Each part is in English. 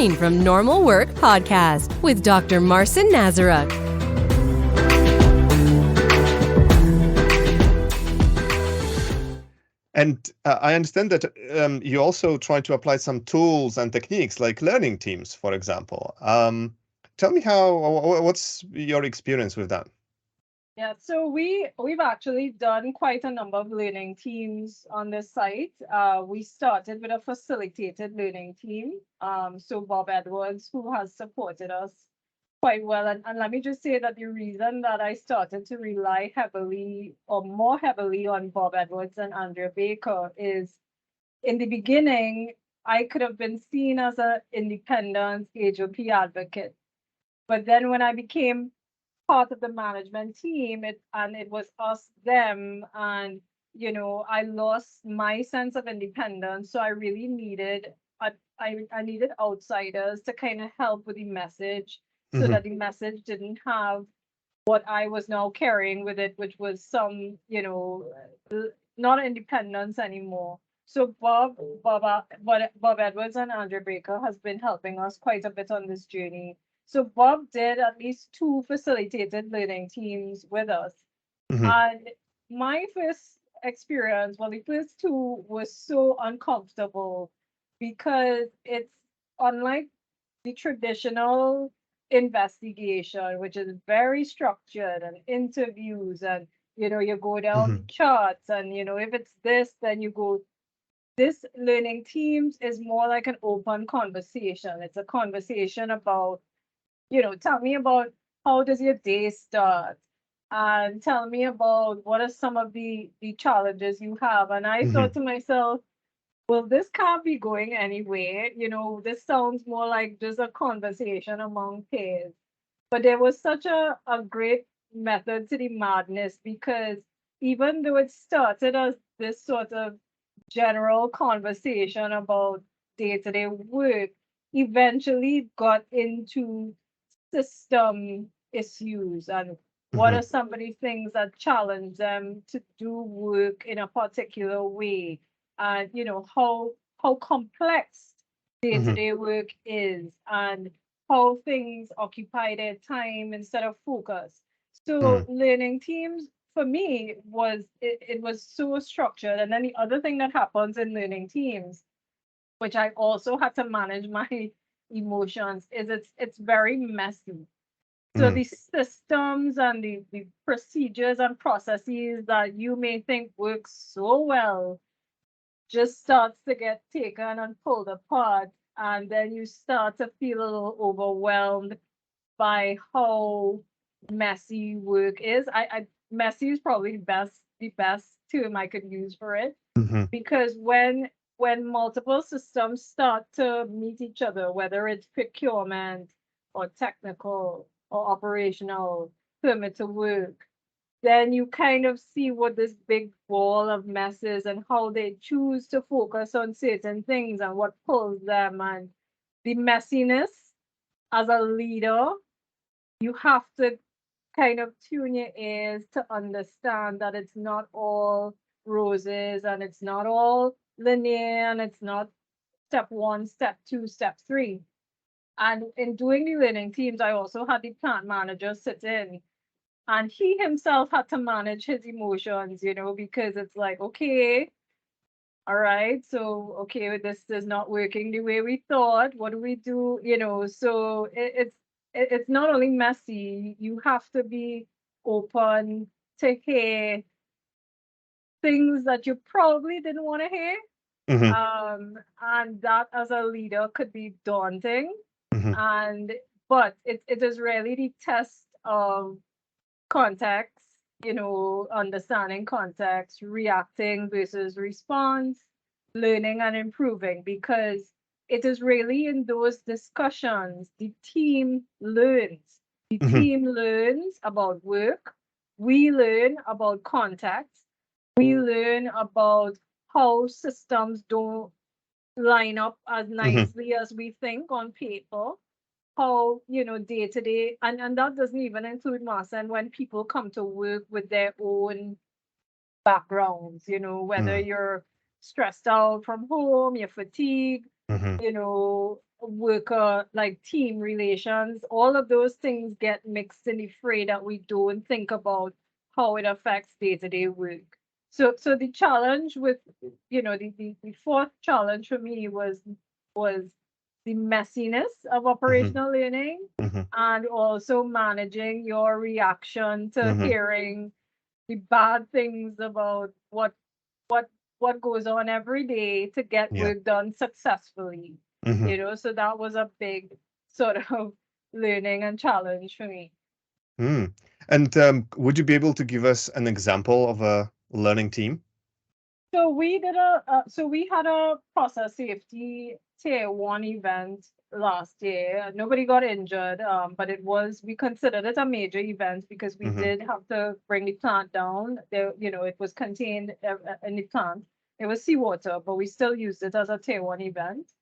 Brain from Normal Work podcast with Dr. Marcin Nazaruk. And I understand that you also try to apply some tools and techniques like learning teams, for example. Tell me what's your experience with that? Yeah, so we've actually done quite a number of learning teams on this site. We started with a facilitated learning team. So Bob Edwards, who has supported us quite well. And let me just say that the reason that I started to rely heavily or more heavily on Bob Edwards and Andrea Baker is in the beginning, I could have been seen as an independent HOP advocate. But then when I became part of the management team, it was us, them, and I lost my sense of independence. So I really needed I needed outsiders to kind of help with the message so that the message didn't have what I was now carrying with it, which was some, not independence anymore. So Bob Edwards and Andrea Baker has been helping us quite a bit on this journey. So Bob did at least 2 facilitated learning teams with us. And my first experience, well, the first 2 was so uncomfortable because it's unlike the traditional investigation, which is very structured and interviews and, you go down the charts and, if it's this, then you go. This learning teams is more like an open conversation. It's a conversation about, tell me about how does your day start? And tell me about what are some of the challenges you have. And I thought to myself, well, this can't be going anywhere. This sounds more like just a conversation among peers. But there was such a great method to the madness because even though it started as this sort of general conversation about day-to-day work, eventually got into system issues and what are some of the things that challenge them to do work in a particular way, and how complex day-to-day work is, and how things occupy their time instead of focus. So learning teams for me it was so structured. And then the other thing that happens in learning teams, which I also had to manage my emotions, is it's very messy. So the systems and the procedures and processes that you may think work so well just starts to get taken and pulled apart. And then you start to feel a little overwhelmed by how messy work is. Messy is probably the best term I could use for it. Because when multiple systems start to meet each other, whether it's procurement or technical or operational, permit to work, then you kind of see what this big ball of mess is and how they choose to focus on certain things and what pulls them, and the messiness. As a leader, you have to kind of tune your ears to understand that it's not all roses and it's not all linear and it's not step 1, step 2, step 3. And in doing the learning teams, I also had the plant manager sit in, and he himself had to manage his emotions, because it's like, okay, all right, so okay, this is not working the way we thought. What do we do? So it's not only messy, you have to be open to hear things that you probably didn't want to hear. And that as a leader could be daunting. But it is really the test of context, understanding context, reacting versus response, learning and improving, because it is really in those discussions the team learns. The team learns about work. We learn about context. We learn about how systems don't line up as nicely as we think on paper. How, day to day, and that doesn't even include mass, and when people come to work with their own backgrounds, whether you're stressed out from home, you're fatigued, worker, like team relations, all of those things get mixed in the fray that we don't think about how it affects day-to-day work. So the challenge with, the fourth challenge for me was the messiness of operational learning, and also managing your reaction to hearing the bad things about what what goes on every day to get Yeah. work done successfully. So that was a big sort of learning and challenge for me. Mm. And would you be able to give us an example of a learning team? So we had a process safety tier 1 event last year. Nobody got injured, but we considered it a major event because we did have to bring the plant down. There, it was contained in the plant. It was seawater, but we still used it as a tier 1 event.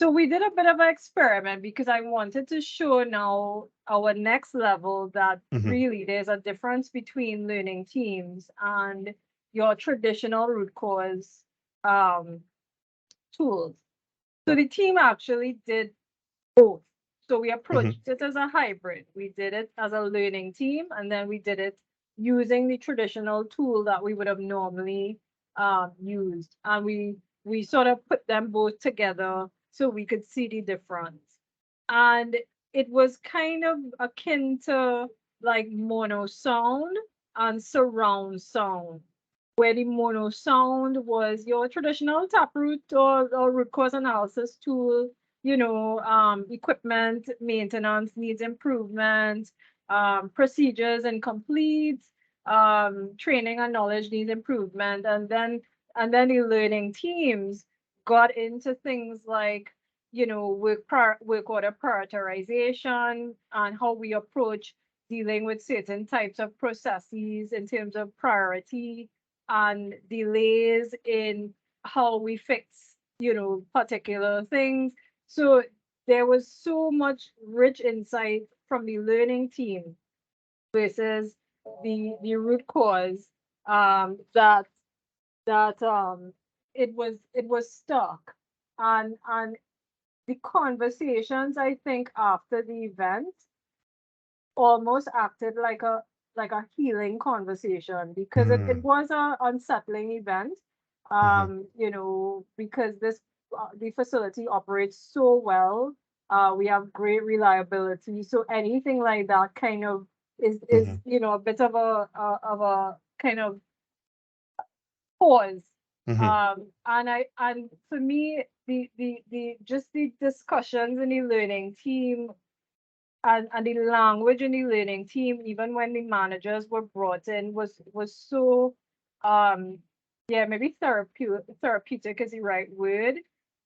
So we did a bit of an experiment because I wanted to show now our next level that really there's a difference between learning teams and your traditional root cause tools. So the team actually did both. So we approached it as a hybrid. We did it as a learning team, and then we did it using the traditional tool that we would have normally used. And we sort of put them both together so we could see the difference. And it was kind of akin to like mono sound and surround sound, where the mono sound was your traditional taproot or root cause analysis tool, equipment maintenance needs improvement, procedures incomplete, training and knowledge needs improvement, and then the learning teams got into things like work order prioritization and how we approach dealing with certain types of processes in terms of priority and delays in how we fix, particular things. So there was so much rich insight from the learning team versus the root cause, that it was stuck. And the conversations, I think, after the event almost acted like a healing conversation, because it was a unsettling event, because the facility operates so well. We have great reliability, so anything like that kind of is a bit of a kind of pause. And for me, the just the discussions in the learning team, and the language in the learning team, even when the managers were brought in, was so, yeah, maybe therapeutic is the right word.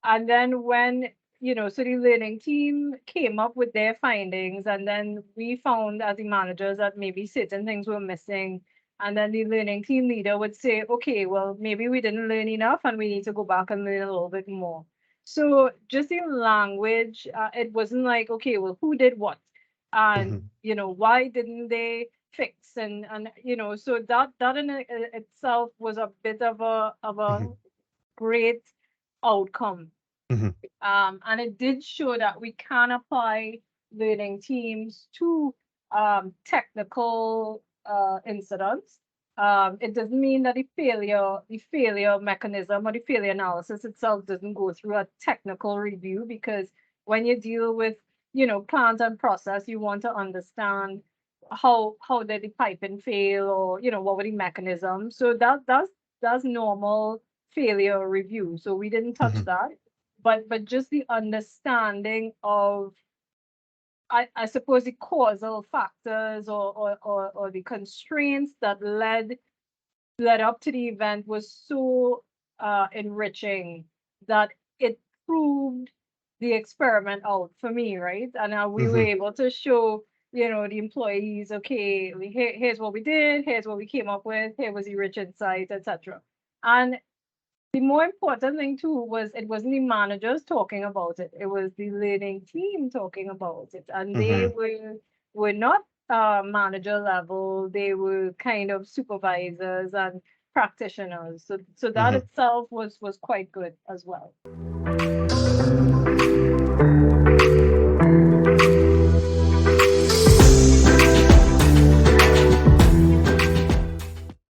And then when, so the learning team came up with their findings, and then we found as the managers that maybe certain things were missing. And then the learning team leader would say, okay, well, maybe we didn't learn enough and we need to go back and learn a little bit more. So just in language, it wasn't like, okay, well, who did what? And, why didn't they fix? And so that in itself was a bit of a great outcome. And it did show that we can apply learning teams to technical incidents. It doesn't mean that the failure mechanism or the failure analysis itself doesn't go through a technical review, because when you deal with, plant and process, you want to understand how did the piping fail, or what were the mechanisms. So that's normal failure review. So we didn't touch that, but just the understanding of, I suppose, the causal factors, or the constraints that led up to the event was so enriching that it proved the experiment out for me, right? And we were able to show, the employees, okay, here's what we did, here's what we came up with, here was the rich insight, etc. And the more important thing too was, it wasn't the managers talking about it, it was the learning team talking about it. And they were not manager level, they were kind of supervisors and practitioners. So that itself was quite good as well. you.